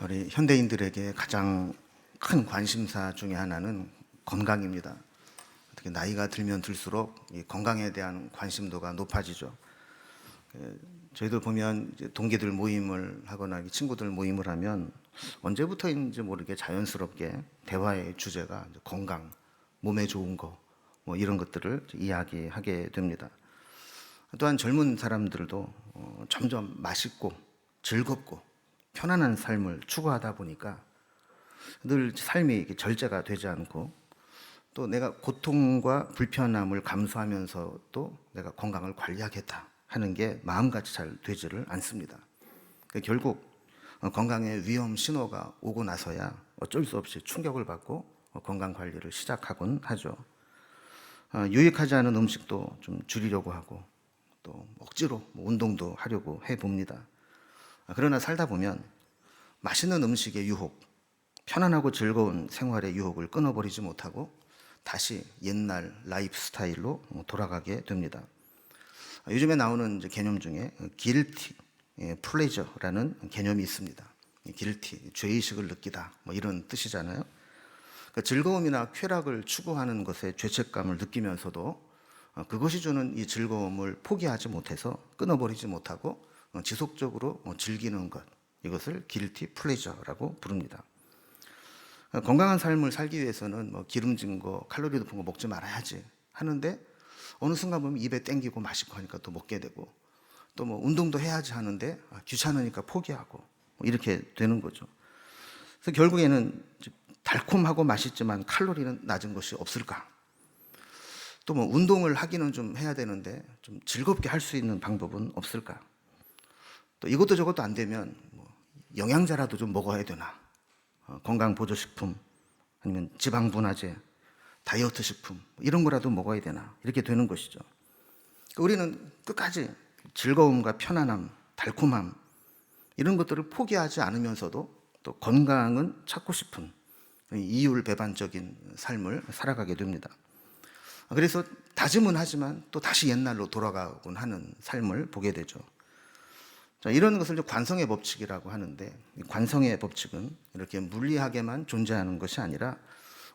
우리 현대인들에게 가장 큰 관심사 중에 하나는 건강입니다. 특히 나이가 들면 들수록 이 건강에 대한 관심도가 높아지죠. 저희들 보면 이제 동기들 모임을 하거나 친구들 모임을 하면 언제부터인지 모르게 자연스럽게 대화의 주제가 이제 건강, 몸에 좋은 거, 뭐 이런 것들을 이야기하게 됩니다. 또한 젊은 사람들도 점점 맛있고 즐겁고 편안한 삶을 추구하다 보니까 늘 삶이 이렇게 절제가 되지 않고, 또 내가 고통과 불편함을 감수하면서도 내가 건강을 관리하겠다 하는 게 마음같이 잘 되지를 않습니다. 결국 건강에 위험 신호가 오고 나서야 어쩔 수 없이 충격을 받고 건강 관리를 시작하곤 하죠. 유익하지 않은 음식도 좀 줄이려고 하고, 또 억지로 운동도 하려고 해봅니다. 그러나 살다 보면 맛있는 음식의 유혹, 편안하고 즐거운 생활의 유혹을 끊어버리지 못하고 다시 옛날 라이프 스타일로 돌아가게 됩니다. 요즘에 나오는 개념 중에 guilty pleasure라는 개념이 있습니다. guilty, 죄의식을 느끼다, 뭐 이런 뜻이잖아요. 그러니까 즐거움이나 쾌락을 추구하는 것에 죄책감을 느끼면서도 그것이 주는 이 즐거움을 포기하지 못해서 끊어버리지 못하고 지속적으로 즐기는 것, 이것을 guilty pleasure라고 부릅니다. 건강한 삶을 살기 위해서는 기름진 거, 칼로리 높은 거 먹지 말아야지 하는데, 어느 순간 보면 입에 땡기고 맛있고 하니까 또 먹게 되고, 또 운동도 해야지 하는데 귀찮으니까 포기하고, 이렇게 되는 거죠. 그래서 결국에는 달콤하고 맛있지만 칼로리는 낮은 것이 없을까? 또 운동을 하기는 좀 해야 되는데 좀 즐겁게 할 수 있는 방법은 없을까? 또 이것도 저것도 안 되면 영양제라도 좀 먹어야 되나? 건강보조식품, 아니면 지방분화제, 다이어트 식품, 이런 거라도 먹어야 되나? 이렇게 되는 것이죠. 우리는 끝까지 즐거움과 편안함, 달콤함, 이런 것들을 포기하지 않으면서도 또 건강은 찾고 싶은 이율배반적인 삶을 살아가게 됩니다. 그래서 다짐은 하지만 또 다시 옛날로 돌아가곤 하는 삶을 보게 되죠. 자, 이런 것을 관성의 법칙이라고 하는데, 이 관성의 법칙은 이렇게 물리하게만 존재하는 것이 아니라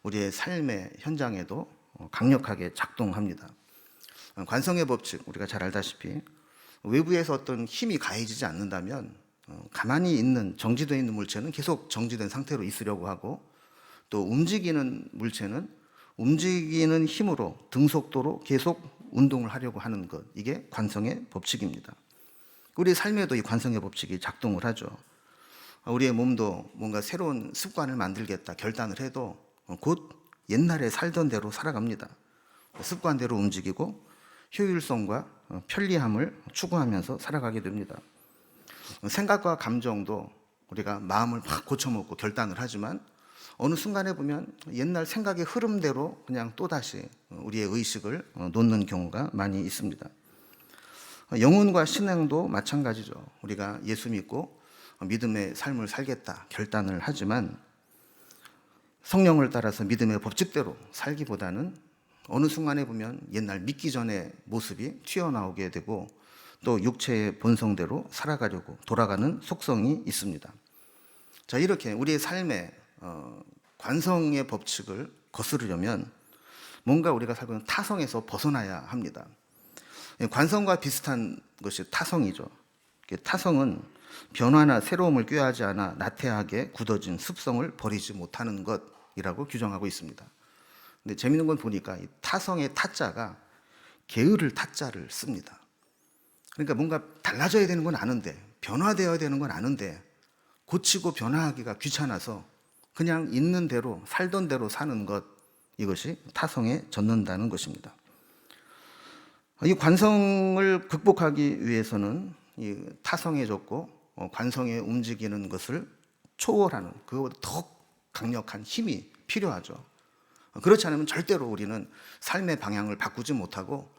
우리의 삶의 현장에도 강력하게 작동합니다. 관성의 법칙, 우리가 잘 알다시피 외부에서 어떤 힘이 가해지지 않는다면 가만히 있는, 정지되어 있는 물체는 계속 정지된 상태로 있으려고 하고, 또 움직이는 물체는 움직이는 힘으로, 등속도로 계속 운동을 하려고 하는 것, 이게 관성의 법칙입니다. 우리 삶에도 이 관성의 법칙이 작동을 하죠. 우리의 몸도 뭔가 새로운 습관을 만들겠다 결단을 해도 곧 옛날에 살던 대로 살아갑니다. 습관대로 움직이고 효율성과 편리함을 추구하면서 살아가게 됩니다. 생각과 감정도 우리가 마음을 막 고쳐먹고 결단을 하지만 어느 순간에 보면 옛날 생각의 흐름대로 그냥 또다시 우리의 의식을 놓는 경우가 많이 있습니다. 영혼과 신앙도 마찬가지죠. 우리가 예수 믿고 믿음의 삶을 살겠다 결단을 하지만 성령을 따라서 믿음의 법칙대로 살기보다는 어느 순간에 보면 옛날 믿기 전의 모습이 튀어나오게 되고, 또 육체의 본성대로 살아가려고 돌아가는 속성이 있습니다. 자, 이렇게 우리의 삶에 관성의 법칙을 거스르려면 뭔가 우리가 살고 있는 타성에서 벗어나야 합니다. 관성과 비슷한 것이 타성이죠. 타성은 변화나 새로움을 꾀하지 않아 나태하게 굳어진 습성을 버리지 못하는 것이라고 규정하고 있습니다. 근데 재밌는 건 보니까 이 타성의 타자가 게으를 타자를 씁니다. 그러니까 뭔가 달라져야 되는 건 아는데, 변화되어야 되는 건 아는데 고치고 변화하기가 귀찮아서 그냥 있는 대로 살던 대로 사는 것, 이것이 타성에 젖는다는 것입니다. 이 관성을 극복하기 위해서는 이 타성에 젖고 관성에 움직이는 것을 초월하는, 그것보다 더 강력한 힘이 필요하죠. 그렇지 않으면 절대로 우리는 삶의 방향을 바꾸지 못하고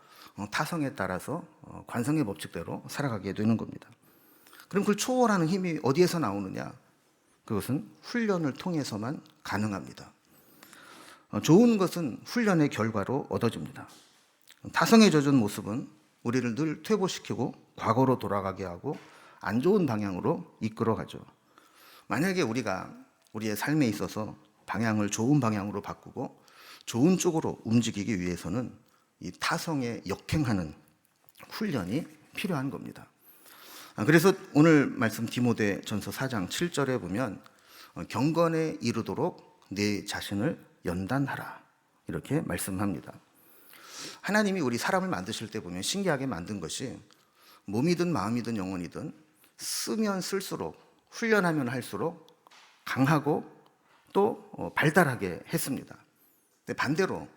타성에 따라서 관성의 법칙대로 살아가게 되는 겁니다. 그럼 그걸 초월하는 힘이 어디에서 나오느냐? 그것은 훈련을 통해서만 가능합니다. 좋은 것은 훈련의 결과로 얻어집니다. 타성에 젖은 모습은 우리를 늘 퇴보시키고 과거로 돌아가게 하고 안 좋은 방향으로 이끌어가죠. 만약에 우리가 우리의 삶에 있어서 방향을 좋은 방향으로 바꾸고 좋은 쪽으로 움직이기 위해서는 이 타성에 역행하는 훈련이 필요한 겁니다. 그래서 오늘 말씀 디모데전서 4장 7절에 보면 경건에 이르도록 내 자신을 연단하라 이렇게 말씀합니다. 하나님이 우리 사람을 만드실 때 보면 신기하게 만든 것이 몸이든 마음이든 영혼이든 쓰면 쓸수록 훈련하면 할수록 강하고 또 발달하게 했습니다. 근데 반대로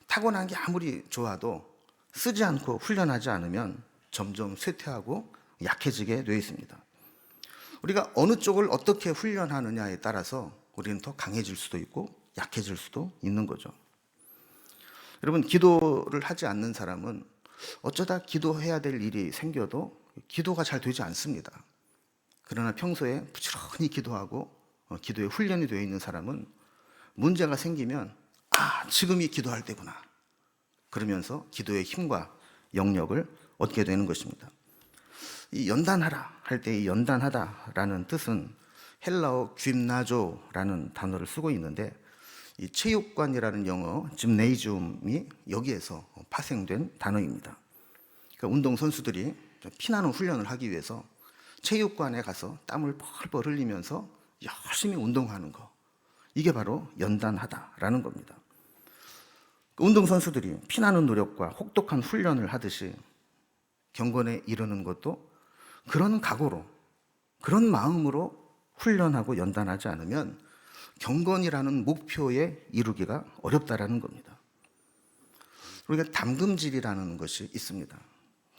타고난 게 아무리 좋아도 쓰지 않고 훈련하지 않으면 점점 쇠퇴하고 약해지게 되어 있습니다. 우리가 어느 쪽을 어떻게 훈련하느냐에 따라서 우리는 더 강해질 수도 있고 약해질 수도 있는 거죠. 여러분, 기도를 하지 않는 사람은 어쩌다 기도해야 될 일이 생겨도 기도가 잘 되지 않습니다. 그러나 평소에 부지런히 기도하고 기도에 훈련이 되어 있는 사람은 문제가 생기면 지금이 기도할 때구나 그러면서 기도의 힘과 영역을 얻게 되는 것입니다. 이 연단하라 할 때 이 연단하다라는 뜻은 헬라어 귐나조라는 단어를 쓰고 있는데 이 체육관이라는 영어 짐네이지움이 여기에서 파생된 단어입니다. 그러니까 운동 선수들이 피나는 훈련을 하기 위해서 체육관에 가서 땀을 펄펄 흘리면서 열심히 운동하는 거, 이게 바로 연단하다라는 겁니다. 운동 선수들이 피나는 노력과 혹독한 훈련을 하듯이 경건에 이르는 것도 그런 각오로, 그런 마음으로 훈련하고 연단하지 않으면 경건이라는 목표에 이루기가 어렵다라는 겁니다. 우리가 담금질이라는 것이 있습니다.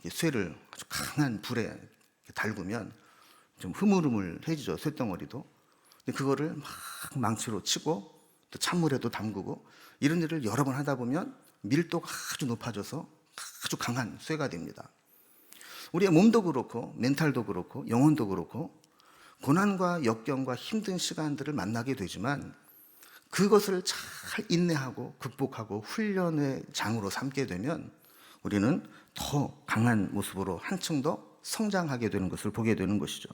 쇠를 아주 강한 불에 달구면 좀 흐물흐물해지죠, 쇳덩어리도. 근데 그거를 막 망치로 치고 또 찬물에도 담그고 이런 일을 여러 번 하다 보면 밀도가 아주 높아져서 아주 강한 쇠가 됩니다. 우리의 몸도 그렇고 멘탈도 그렇고 영혼도 그렇고 고난과 역경과 힘든 시간들을 만나게 되지만 그것을 잘 인내하고 극복하고 훈련의 장으로 삼게 되면 우리는 더 강한 모습으로 한층 더 성장하게 되는 것을 보게 되는 것이죠.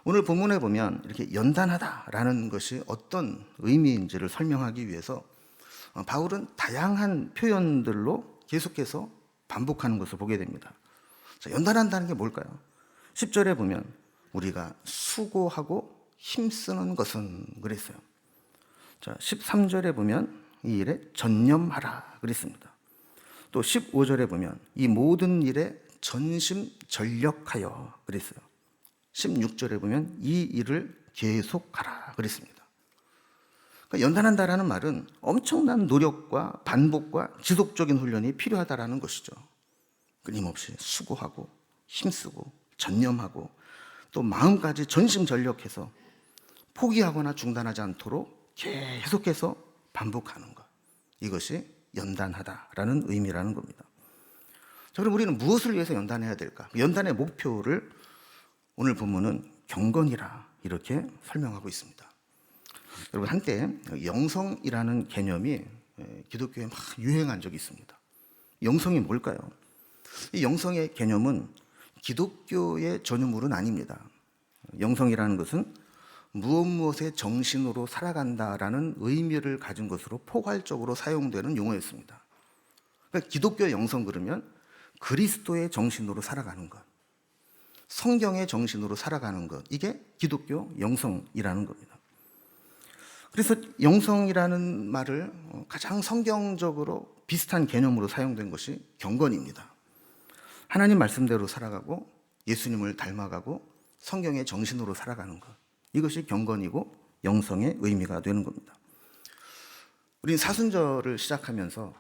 오늘 본문에 보면 이렇게 연단하다라는 것이 어떤 의미인지를 설명하기 위해서 바울은 다양한 표현들로 계속해서 반복하는 것을 보게 됩니다. 자, 연단한다는 게 뭘까요? 10절에 보면 우리가 수고하고 힘쓰는 것은 그랬어요. 자, 13절에 보면 이 일에 전념하라 그랬습니다. 또 15절에 보면 이 모든 일에 전심전력하여 그랬어요. 16절에 보면 이 일을 계속하라 그랬습니다. 그러니까 연단한다라는 말은 엄청난 노력과 반복과 지속적인 훈련이 필요하다라는 것이죠. 끊임없이 수고하고 힘쓰고 전념하고 또 마음까지 전심전력해서 포기하거나 중단하지 않도록 계속해서 반복하는 것, 이것이 연단하다라는 의미라는 겁니다. 자, 그럼 우리는 무엇을 위해서 연단해야 될까? 연단의 목표를 오늘 본문은 경건이라 이렇게 설명하고 있습니다. 여러분, 한때 영성이라는 개념이 기독교에 막 유행한 적이 있습니다. 영성이 뭘까요? 이 영성의 개념은 기독교의 전유물은 아닙니다. 영성이라는 것은 무엇의 정신으로 살아간다라는 의미를 가진 것으로 포괄적으로 사용되는 용어였습니다. 그러니까 기독교 영성 그러면 그리스도의 정신으로 살아가는 것, 성경의 정신으로 살아가는 것, 이게 기독교 영성이라는 겁니다. 그래서 영성이라는 말을 가장 성경적으로 비슷한 개념으로 사용된 것이 경건입니다. 하나님 말씀대로 살아가고 예수님을 닮아가고 성경의 정신으로 살아가는 것, 이것이 경건이고 영성의 의미가 되는 겁니다. 우리는 사순절을 시작하면서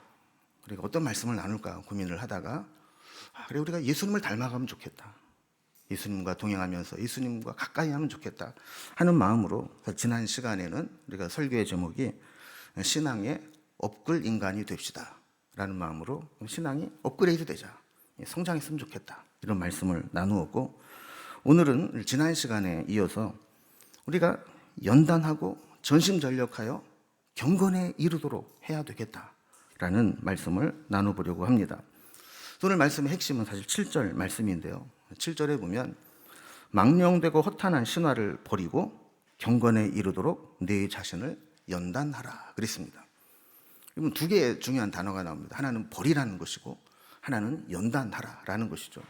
우리가 어떤 말씀을 나눌까 고민을 하다가 그래, 우리가 예수님을 닮아가면 좋겠다, 예수님과 동행하면서 예수님과 가까이 하면 좋겠다 하는 마음으로 지난 시간에는 우리가 설교의 제목이 신앙의 업글 인간이 됩시다 라는 마음으로 신앙이 업그레이드 되자, 성장했으면 좋겠다, 이런 말씀을 나누었고, 오늘은 지난 시간에 이어서 우리가 연단하고 전심전력하여 경건에 이르도록 해야 되겠다라는 말씀을 나눠보려고 합니다. 오늘 말씀의 핵심은 사실 7절 말씀인데요. 7절에 보면 망령되고 허탄한 신화를 버리고 경건에 이르도록 내 자신을 연단하라 그랬습니다. 이건 두 개의 중요한 단어가 나옵니다. 하나는 버리라는 것이고 하나는 연단하라라는 것이죠.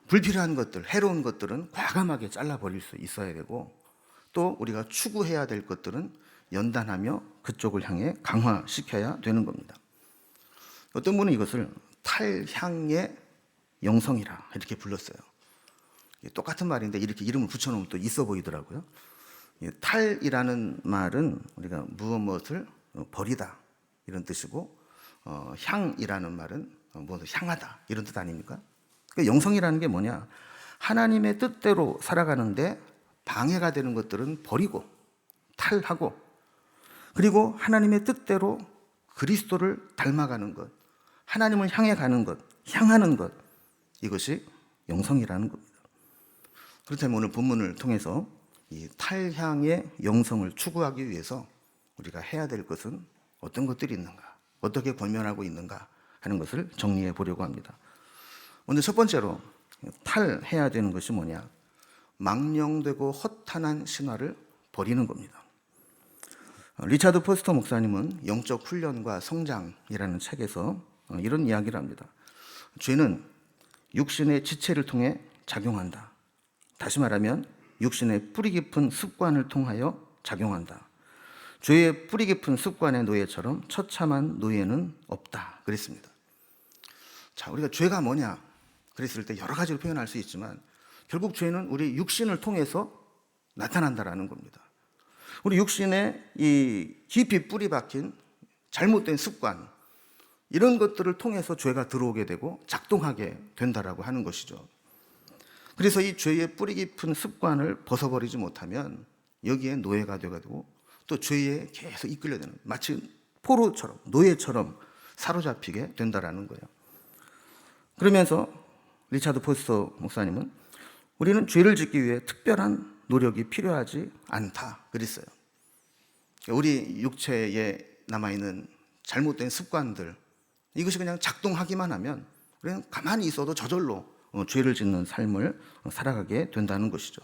불필요한 것들, 해로운 것들은 과감하게 잘라버릴 수 있어야 되고, 또 우리가 추구해야 될 것들은 연단하며 그쪽을 향해 강화시켜야 되는 겁니다. 어떤 분은 이것을 탈향의 영성이라 이렇게 불렀어요. 똑같은 말인데 이렇게 이름을 붙여놓으면 또 있어 보이더라고요. 탈이라는 말은 우리가 무엇을 버리다 이런 뜻이고, 향이라는 말은 무엇을 향하다 이런 뜻 아닙니까? 그러니까 영성이라는 게 뭐냐? 하나님의 뜻대로 살아가는데 방해가 되는 것들은 버리고 탈하고, 그리고 하나님의 뜻대로 그리스도를 닮아가는 것, 하나님을 향해 가는 것, 향하는 것, 이것이 영성이라는 겁니다. 그렇다면 오늘 본문을 통해서 이 탈향의 영성을 추구하기 위해서 우리가 해야 될 것은 어떤 것들이 있는가, 어떻게 권면하고 있는가 하는 것을 정리해 보려고 합니다. 먼저 첫 번째로 탈해야 되는 것이 뭐냐? 망령되고 허탄한 신화를 버리는 겁니다. 리차드 포스터 목사님은 영적 훈련과 성장이라는 책에서 이런 이야기를 합니다. 죄는 육신의 지체를 통해 작용한다. 다시 말하면 육신의 뿌리 깊은 습관을 통하여 작용한다. 죄의 뿌리 깊은 습관의 노예처럼 처참한 노예는 없다 그랬습니다. 자, 우리가 죄가 뭐냐 그랬을 때 여러 가지로 표현할 수 있지만 결국 죄는 우리 육신을 통해서 나타난다라는 겁니다. 우리 육신에 이 깊이 뿌리 박힌 잘못된 습관, 이런 것들을 통해서 죄가 들어오게 되고 작동하게 된다라고 하는 것이죠. 그래서 이 죄의 뿌리 깊은 습관을 벗어버리지 못하면 여기에 노예가 되고 또 죄에 계속 이끌려 되는, 마치 포로처럼 노예처럼 사로잡히게 된다라는 거예요. 그러면서 리차드 포스터 목사님은 우리는 죄를 짓기 위해 특별한 노력이 필요하지 않다 그랬어요. 우리 육체에 남아있는 잘못된 습관들, 이것이 그냥 작동하기만 하면 우리는 가만히 있어도 저절로 죄를 짓는 삶을 살아가게 된다는 것이죠.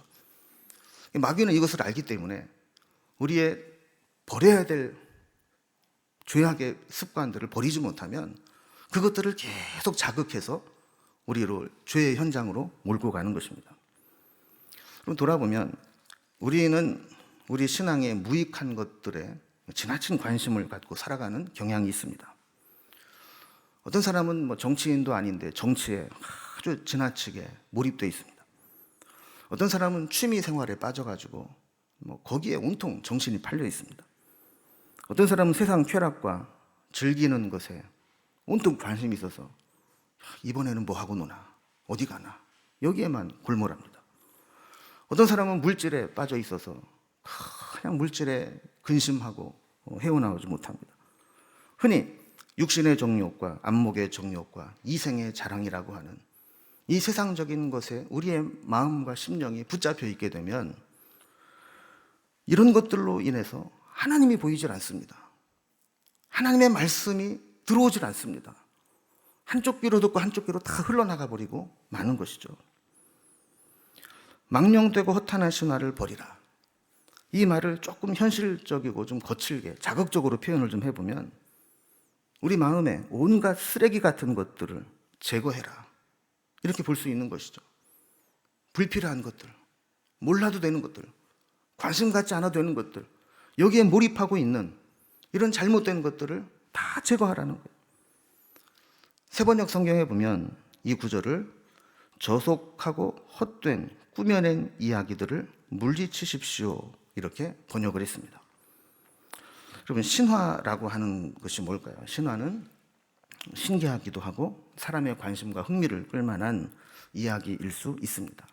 마귀는 이것을 알기 때문에 우리의 버려야 될 죄악의 습관들을 버리지 못하면 그것들을 계속 자극해서 우리를 죄의 현장으로 몰고 가는 것입니다. 그럼 돌아보면 우리는 우리 신앙의 무익한 것들에 지나친 관심을 갖고 살아가는 경향이 있습니다. 어떤 사람은 정치인도 아닌데 정치에 아주 지나치게 몰입되어 있습니다. 어떤 사람은 취미 생활에 빠져가지고 거기에 온통 정신이 팔려 있습니다. 어떤 사람은 세상 쾌락과 즐기는 것에 온통 관심이 있어서 이번에는 뭐 하고 노나, 어디 가나, 여기에만 골몰합니다. 어떤 사람은 물질에 빠져 있어서 그냥 물질에 근심하고 헤어나오지 못합니다. 흔히 육신의 정욕과 안목의 정욕과 이생의 자랑이라고 하는 이 세상적인 것에 우리의 마음과 심령이 붙잡혀 있게 되면 이런 것들로 인해서 하나님이 보이질 않습니다. 하나님의 말씀이 들어오질 않습니다. 한쪽 귀로 듣고 한쪽 귀로 다 흘러나가 버리고 마는 것이죠. 망령되고 허탄한 신화를 버리라. 이 말을 조금 현실적이고 좀 거칠게 자극적으로 표현을 좀 해보면 우리 마음에 온갖 쓰레기 같은 것들을 제거해라, 이렇게 볼 수 있는 것이죠. 불필요한 것들, 몰라도 되는 것들, 관심 갖지 않아도 되는 것들, 여기에 몰입하고 있는 이런 잘못된 것들을 다 제거하라는 거예요. 세번역 성경에 보면 이 구절을 저속하고 헛된 꾸며낸 이야기들을 물리치십시오, 이렇게 번역을 했습니다. 여러분, 신화라고 하는 것이 뭘까요? 신화는 신기하기도 하고 사람의 관심과 흥미를 끌만한 이야기일 수 있습니다.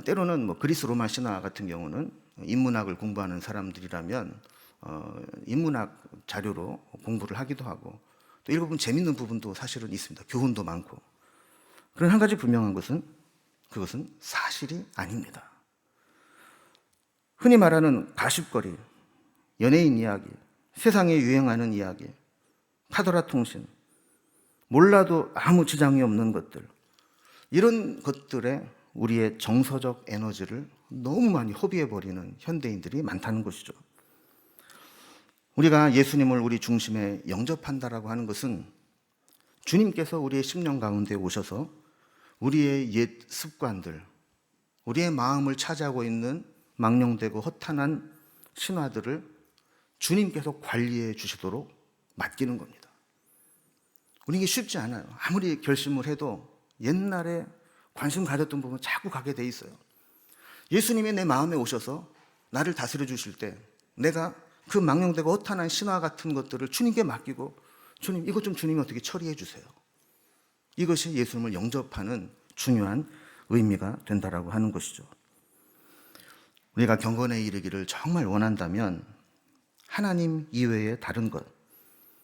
때로는 그리스 로마 신화 같은 경우는 인문학을 공부하는 사람들이라면 인문학 자료로 공부를 하기도 하고, 또 일부분 재밌는 부분도 사실은 있습니다. 교훈도 많고. 그런 한 가지 분명한 것은 그것은 사실이 아닙니다. 흔히 말하는 가십거리, 연예인 이야기, 세상에 유행하는 이야기, 카더라 통신, 몰라도 아무 지장이 없는 것들, 이런 것들에 우리의 정서적 에너지를 너무 많이 허비해버리는 현대인들이 많다는 것이죠. 우리가 예수님을 우리 중심에 영접한다라고 하는 것은 주님께서 우리의 심령 가운데 오셔서 우리의 옛 습관들, 우리의 마음을 차지하고 있는 망령되고 허탄한 신화들을 주님께서 관리해 주시도록 맡기는 겁니다. 우리 이게 쉽지 않아요. 아무리 결심을 해도 옛날에 관심 가졌던 부분 자꾸 가게 돼 있어요. 예수님이 내 마음에 오셔서 나를 다스려 주실 때 내가 그 망령되고 허탄한 신화 같은 것들을 주님께 맡기고, 주님 이것 좀 주님이 어떻게 처리해 주세요. 이것이 예수님을 영접하는 중요한 의미가 된다라고 하는 것이죠. 우리가 경건에 이르기를 정말 원한다면 하나님 이외의 다른 것,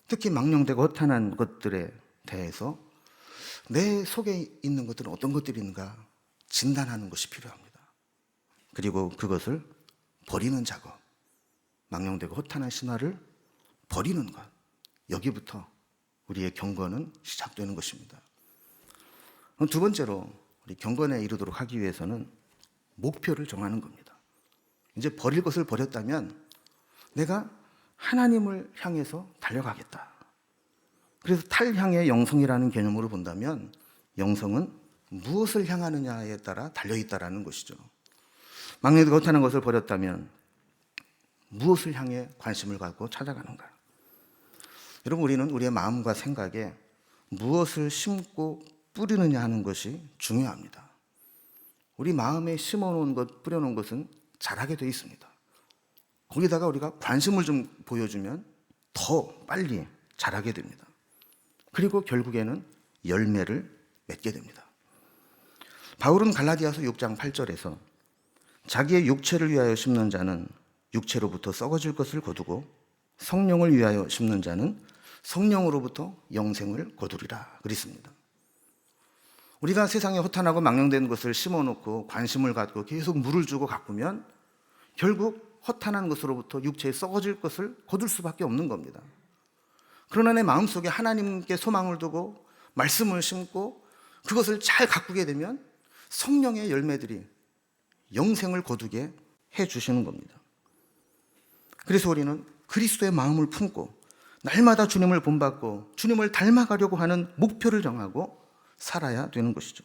특히 망령되고 허탄한 것들에 대해서 내 속에 있는 것들은 어떤 것들이 있는가 진단하는 것이 필요합니다. 그리고 그것을 버리는 작업, 망령되고 허탄한 신화를 버리는 것, 여기부터 우리의 경건은 시작되는 것입니다. 두 번째로 우리 경건에 이르도록 하기 위해서는 목표를 정하는 겁니다. 이제 버릴 것을 버렸다면 내가 하나님을 향해서 달려가겠다. 그래서 탈향의 영성이라는 개념으로 본다면 영성은 무엇을 향하느냐에 따라 달려있다라는 것이죠. 망령되고 허탄한 것을 버렸다면 무엇을 향해 관심을 갖고 찾아가는가? 여러분, 우리는 우리의 마음과 생각에 무엇을 심고 뿌리느냐 하는 것이 중요합니다. 우리 마음에 심어놓은 것, 뿌려놓은 것은 자라게 되어 있습니다. 거기다가 우리가 관심을 좀 보여주면 더 빨리 자라게 됩니다. 그리고 결국에는 열매를 맺게 됩니다. 바울은 갈라디아서 6장 8절에서 자기의 육체를 위하여 심는 자는 육체로부터 썩어질 것을 거두고 성령을 위하여 심는 자는 성령으로부터 영생을 거두리라 그랬습니다. 우리가 세상에 허탄하고 망령된 것을 심어놓고 관심을 갖고 계속 물을 주고 가꾸면 결국 허탄한 것으로부터 육체에 썩어질 것을 거둘 수밖에 없는 겁니다. 그러나 내 마음속에 하나님께 소망을 두고 말씀을 심고 그것을 잘 가꾸게 되면 성령의 열매들이 영생을 거두게 해주시는 겁니다. 그래서 우리는 그리스도의 마음을 품고 날마다 주님을 본받고 주님을 닮아가려고 하는 목표를 정하고 살아야 되는 것이죠.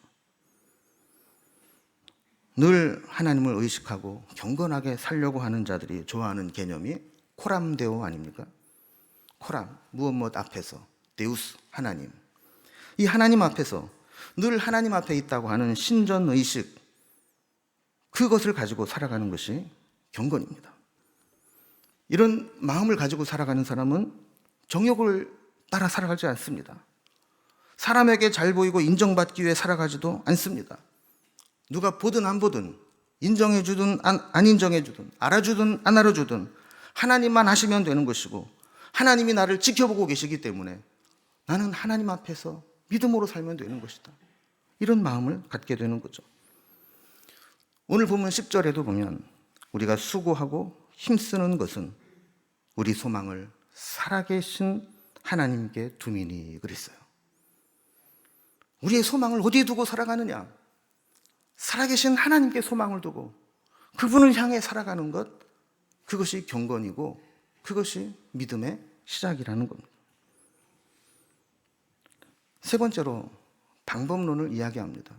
늘 하나님을 의식하고 경건하게 살려고 하는 자들이 좋아하는 개념이 코람데오 아닙니까? 코람, 무엇 앞에서, 데우스, 하나님. 이 하나님 앞에서 늘 하나님 앞에 있다고 하는 신전의식, 그것을 가지고 살아가는 것이 경건입니다. 이런 마음을 가지고 살아가는 사람은 정욕을 따라 살아가지 않습니다. 사람에게 잘 보이고 인정받기 위해 살아가지도 않습니다. 누가 보든 안 보든, 인정해주든 안 인정해주든, 알아주든 안 알아주든 하나님만 하시면 되는 것이고 하나님이 나를 지켜보고 계시기 때문에 나는 하나님 앞에서 믿음으로 살면 되는 것이다. 이런 마음을 갖게 되는 거죠. 오늘 보면 10절에도 보면 우리가 수고하고 힘쓰는 것은 우리 소망을 살아계신 하나님께 두미니 그랬어요. 우리의 소망을 어디에 두고 살아가느냐? 살아계신 하나님께 소망을 두고 그분을 향해 살아가는 것, 그것이 경건이고 그것이 믿음의 시작이라는 겁니다. 세 번째로 방법론을 이야기합니다.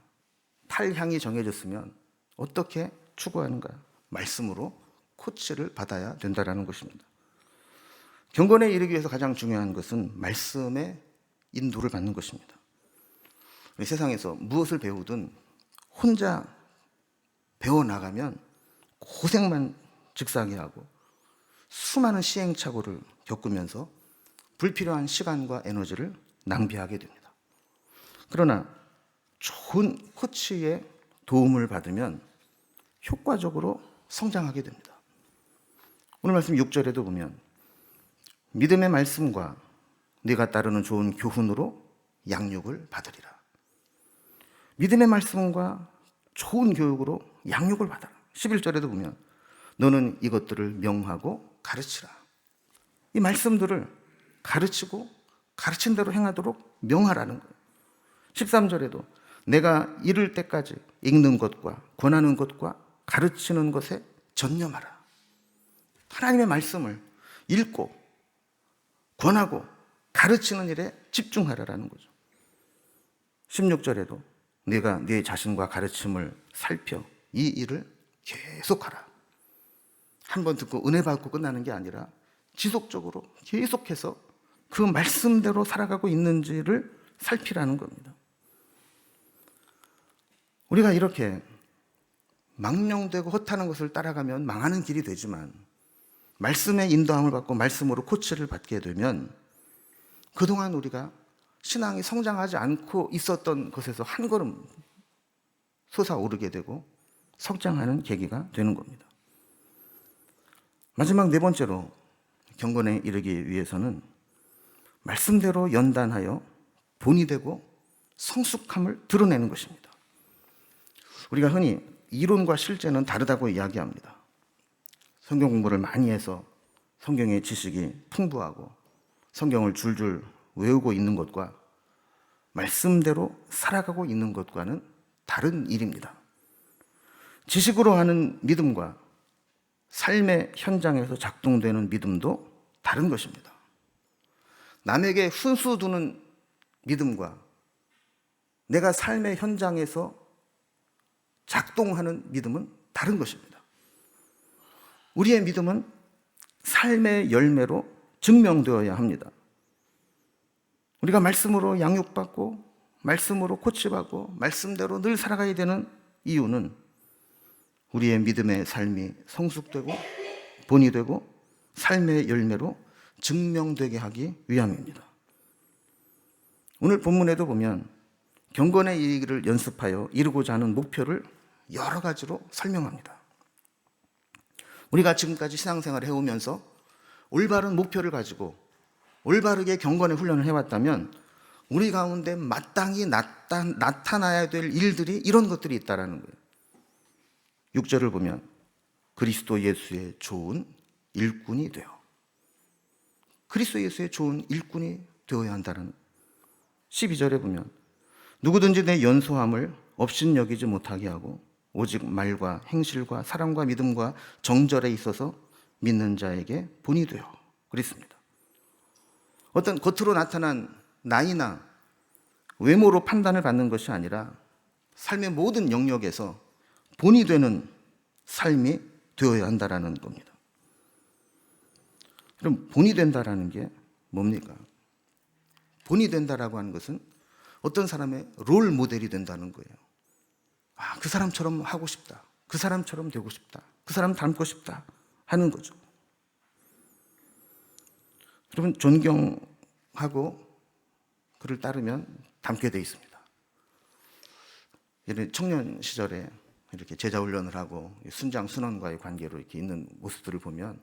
탈향이 정해졌으면 어떻게 추구하는가? 말씀으로 코치를 받아야 된다는 것입니다. 경건에 이르기 위해서 가장 중요한 것은 말씀의 인도를 받는 것입니다. 세상에서 무엇을 배우든 혼자 배워나가면 고생만 즉사하게 하고 수많은 시행착오를 겪으면서 불필요한 시간과 에너지를 낭비하게 됩니다. 그러나 좋은 코치의 도움을 받으면 효과적으로 성장하게 됩니다. 오늘 말씀 6절에도 보면 믿음의 말씀과 네가 따르는 좋은 교훈으로 양육을 받으리라. 믿음의 말씀과 좋은 교육으로 양육을 받아라. 11절에도 보면 너는 이것들을 명하고 가르치라. 이 말씀들을 가르치고 가르친 대로 행하도록 명하라는 거예요. 13절에도 내가 이를 때까지 읽는 것과 권하는 것과 가르치는 것에 전념하라. 하나님의 말씀을 읽고 권하고 가르치는 일에 집중하라라는 거죠. 16절에도 네가 네 자신과 가르침을 살펴 이 일을 계속하라. 한 번 듣고 은혜 받고 끝나는 게 아니라 지속적으로 계속해서 그 말씀대로 살아가고 있는지를 살피라는 겁니다. 우리가 이렇게 망령되고 허탄한 것을 따라가면 망하는 길이 되지만 말씀의 인도함을 받고 말씀으로 코치를 받게 되면 그동안 우리가 신앙이 성장하지 않고 있었던 것에서 한 걸음 솟아오르게 되고 성장하는 계기가 되는 겁니다. 마지막 네 번째로 경건에 이르기 위해서는 말씀대로 연단하여 본이 되고 성숙함을 드러내는 것입니다. 우리가 흔히 이론과 실제는 다르다고 이야기합니다. 성경 공부를 많이 해서 성경의 지식이 풍부하고 성경을 줄줄 외우고 있는 것과 말씀대로 살아가고 있는 것과는 다른 일입니다. 지식으로 하는 믿음과 삶의 현장에서 작동되는 믿음도 다른 것입니다. 남에게 훈수 두는 믿음과 내가 삶의 현장에서 작동하는 믿음은 다른 것입니다. 우리의 믿음은 삶의 열매로 증명되어야 합니다. 우리가 말씀으로 양육받고 말씀으로 코치받고 말씀대로 늘 살아가야 되는 이유는 우리의 믿음의 삶이 성숙되고 본이 되고 삶의 열매로 증명되게 하기 위함입니다. 오늘 본문에도 보면 경건의 일을 연습하여 이루고자 하는 목표를 여러 가지로 설명합니다. 우리가 지금까지 신앙생활을 해오면서 올바른 목표를 가지고 올바르게 경건의 훈련을 해왔다면 우리 가운데 마땅히 나타나야 될 일들이 이런 것들이 있다는 거예요. 6절을 보면 그리스도 예수의 좋은 일꾼이 되어 그리스도 예수의 좋은 일꾼이 되어야 한다는 12절에 보면 누구든지 내 연소함을 업신여기지 못하게 하고 오직 말과 행실과 사랑과 믿음과 정절에 있어서 믿는 자에게 본이 되어 그랬습니다. 어떤 겉으로 나타난 나이나 외모로 판단을 받는 것이 아니라 삶의 모든 영역에서 본이 되는 삶이 되어야 한다는 겁니다. 그럼 본이 된다라는 게 뭡니까? 본이 된다라고 하는 것은 어떤 사람의 롤 모델이 된다는 거예요. 그 사람처럼 하고 싶다. 그 사람처럼 되고 싶다. 그 사람 닮고 싶다 하는 거죠. 여러분 존경하고 그를 따르면 닮게 돼 있습니다. 예를 청년 시절에 이렇게 제자 훈련을 하고 순장 순원과의 관계로 이렇게 있는 모습들을 보면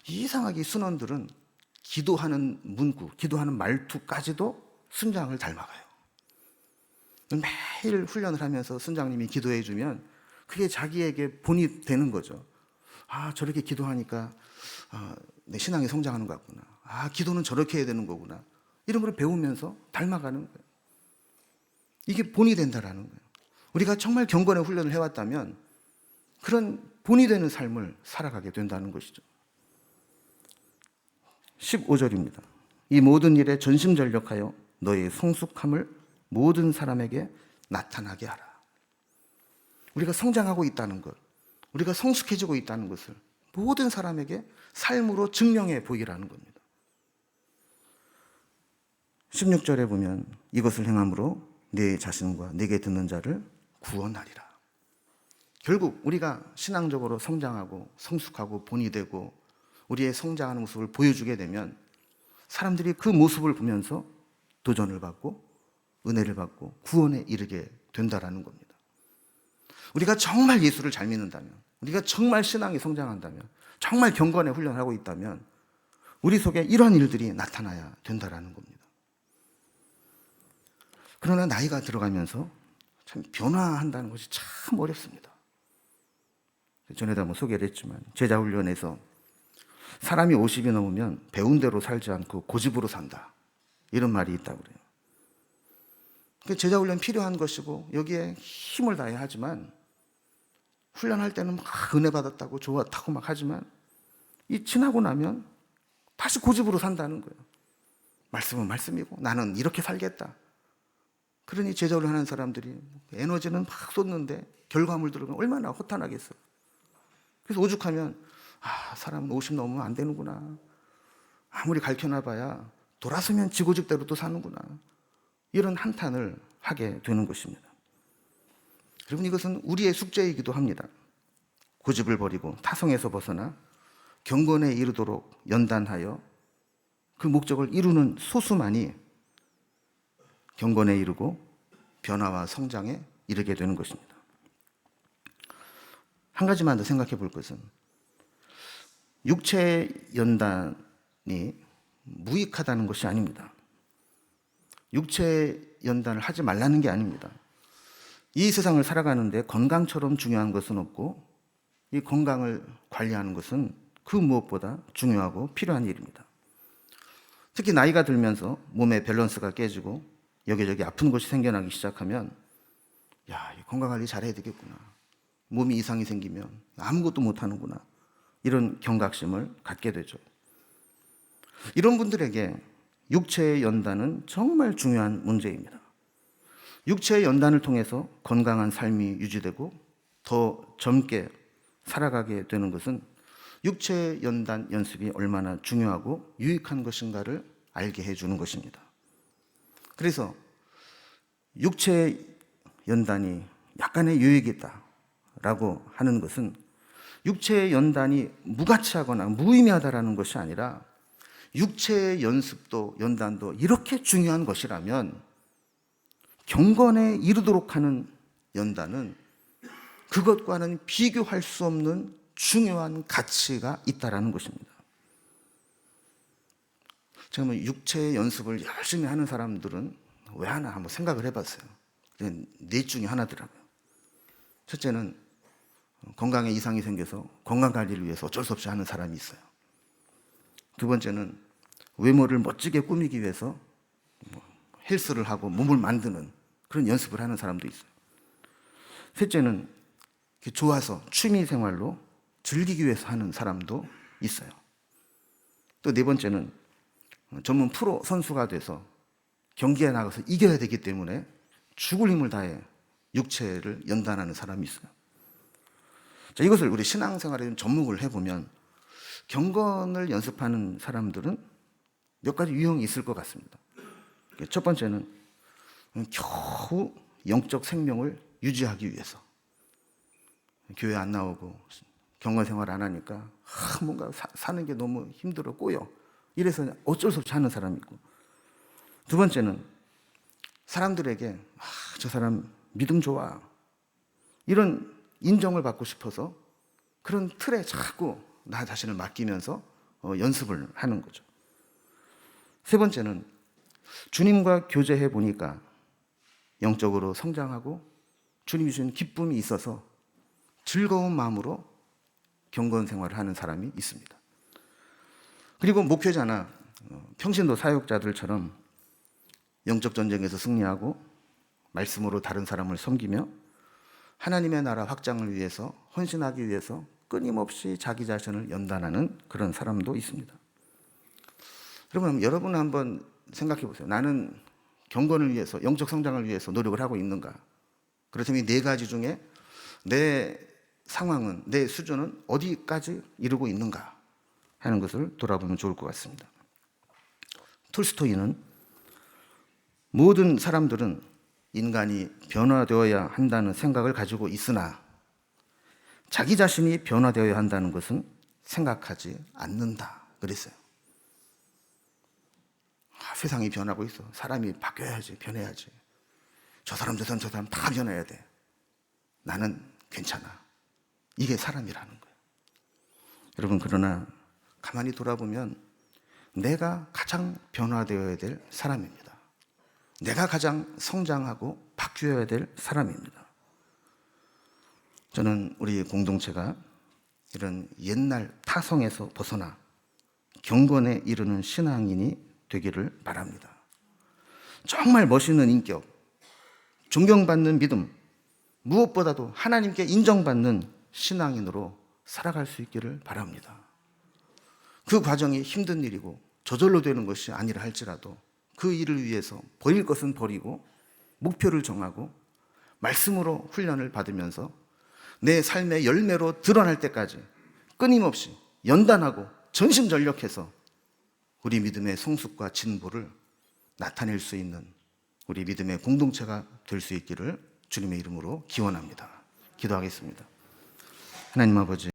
이상하게 순원들은 기도하는 문구, 기도하는 말투까지도 순장을 닮아가요. 매일 훈련을 하면서 순장님이 기도해 주면 그게 자기에게 본이 되는 거죠. 저렇게 기도하니까 내 신앙이 성장하는 것 같구나. 기도는 저렇게 해야 되는 거구나. 이런 걸 배우면서 닮아가는 거예요. 이게 본이 된다라는 거예요. 우리가 정말 경건의 훈련을 해왔다면 그런 본이 되는 삶을 살아가게 된다는 것이죠. 15절입니다. 이 모든 일에 전심전력하여 너의 성숙함을 모든 사람에게 나타나게 하라. 우리가 성장하고 있다는 것, 우리가 성숙해지고 있다는 것을 모든 사람에게 삶으로 증명해 보이라는 겁니다. 16절에 보면 이것을 행함으로 내 자신과 내게 듣는 자를 구원하리라. 결국 우리가 신앙적으로 성장하고 성숙하고 본이 되고 우리의 성장하는 모습을 보여주게 되면 사람들이 그 모습을 보면서 도전을 받고 은혜를 받고 구원에 이르게 된다라는 겁니다. 우리가 정말 예수를 잘 믿는다면, 우리가 정말 신앙이 성장한다면, 정말 경건의 훈련을 하고 있다면 우리 속에 이런 일들이 나타나야 된다라는 겁니다. 그러나 나이가 들어가면서 참 변화한다는 것이 참 어렵습니다. 전에도 한번 소개를 했지만 제자훈련에서 사람이 50이 넘으면 배운 대로 살지 않고 고집으로 산다, 이런 말이 있다고 그래요. 제자 훈련 필요한 것이고 여기에 힘을 다해야 하지만 훈련할 때는 막 은혜 받았다고 좋았다고 막 하지만 이 지나고 나면 다시 고집으로 산다는 거예요. 말씀은 말씀이고 나는 이렇게 살겠다. 그러니 제자 훈련하는 사람들이 에너지는 막 쏟는데 결과물 들으면 얼마나 허탄하겠어요. 그래서 오죽하면 사람은 50 넘으면 안 되는구나. 아무리 가르쳐놔봐야 돌아서면 지고집대로 또 사는구나. 이런 한탄을 하게 되는 것입니다. 여러분, 이것은 우리의 숙제이기도 합니다. 고집을 버리고 타성에서 벗어나 경건에 이르도록 연단하여 그 목적을 이루는 소수만이 경건에 이르고 변화와 성장에 이르게 되는 것입니다. 한 가지만 더 생각해 볼 것은 육체 연단이 무익하다는 것이 아닙니다. 육체 연단을 하지 말라는 게 아닙니다. 이 세상을 살아가는데 건강처럼 중요한 것은 없고 이 건강을 관리하는 것은 그 무엇보다 중요하고 필요한 일입니다. 특히 나이가 들면서 몸의 밸런스가 깨지고 여기저기 아픈 곳이 생겨나기 시작하면 건강 관리 잘해야 되겠구나. 몸이 이상이 생기면 아무것도 못하는구나. 이런 경각심을 갖게 되죠. 이런 분들에게 육체의 연단은 정말 중요한 문제입니다. 육체의 연단을 통해서 건강한 삶이 유지되고 더 젊게 살아가게 되는 것은 육체의 연단 연습이 얼마나 중요하고 유익한 것인가를 알게 해주는 것입니다. 그래서 육체의 연단이 약간의 유익이 있다라고 하는 것은 육체의 연단이 무가치하거나 무의미하다라는 것이 아니라 육체의 연습도 연단도 이렇게 중요한 것이라면 경건에 이르도록 하는 연단은 그것과는 비교할 수 없는 중요한 가치가 있다라는 것입니다. 제가 육체의 연습을 열심히 하는 사람들은 왜 하나 한번 생각을 해봤어요. 넷 중에 하나더라고요. 첫째는 건강에 이상이 생겨서 건강 관리를 위해서 어쩔 수 없이 하는 사람이 있어요. 두 번째는 외모를 멋지게 꾸미기 위해서 헬스를 하고 몸을 만드는 그런 연습을 하는 사람도 있어요. 셋째는 좋아서 취미 생활로 즐기기 위해서 하는 사람도 있어요. 또 네 번째는 전문 프로 선수가 돼서 경기에 나가서 이겨야 되기 때문에 죽을 힘을 다해 육체를 연단하는 사람이 있어요. 자, 이것을 우리 신앙생활에 접목을 해보면 경건을 연습하는 사람들은 몇 가지 유형이 있을 것 같습니다. 첫 번째는 겨우 영적 생명을 유지하기 위해서 교회 안 나오고 경건 생활 안 하니까 뭔가 사는 게 너무 힘들어 꼬여. 이래서 어쩔 수 없이 하는 사람이 있고, 두 번째는 사람들에게 저 사람 믿음 좋아 이런 인정을 받고 싶어서 그런 틀에 자꾸 나 자신을 맡기면서 연습을 하는 거죠. 세 번째는 주님과 교제해 보니까 영적으로 성장하고 주님이 주신 기쁨이 있어서 즐거운 마음으로 경건 생활을 하는 사람이 있습니다. 그리고 목회자나 평신도 사역자들처럼 영적 전쟁에서 승리하고 말씀으로 다른 사람을 섬기며 하나님의 나라 확장을 위해서 헌신하기 위해서 끊임없이 자기 자신을 연단하는 그런 사람도 있습니다. 여러분 한번 생각해 보세요. 나는 경건을 위해서, 영적 성장을 위해서 노력을 하고 있는가? 그렇다면 이 네 가지 중에 내 상황은, 내 수준은 어디까지 이루고 있는가 하는 것을 돌아보면 좋을 것 같습니다. 톨스토이는 모든 사람들은 인간이 변화되어야 한다는 생각을 가지고 있으나 자기 자신이 변화되어야 한다는 것은 생각하지 않는다 그랬어요. 세상이 변하고 있어. 사람이 바뀌어야지, 변해야지. 저 사람 다 변해야 돼. 나는 괜찮아. 이게 사람이라는 거예요. 여러분, 그러나 가만히 돌아보면 내가 가장 변화되어야 될 사람입니다. 내가 가장 성장하고 바뀌어야 될 사람입니다. 저는 우리 공동체가 이런 옛날 타성에서 벗어나 경건에 이르는 신앙인이 되기를 바랍니다. 정말 멋있는 인격, 존경받는 믿음, 무엇보다도 하나님께 인정받는 신앙인으로 살아갈 수 있기를 바랍니다. 그 과정이 힘든 일이고 저절로 되는 것이 아니라 할지라도 그 일을 위해서 버릴 것은 버리고 목표를 정하고 말씀으로 훈련을 받으면서 내 삶의 열매로 드러날 때까지 끊임없이 연단하고 전심전력해서 우리 믿음의 성숙과 진보를 나타낼 수 있는 우리 믿음의 공동체가 될 수 있기를 주님의 이름으로 기원합니다. 기도하겠습니다. 하나님 아버지,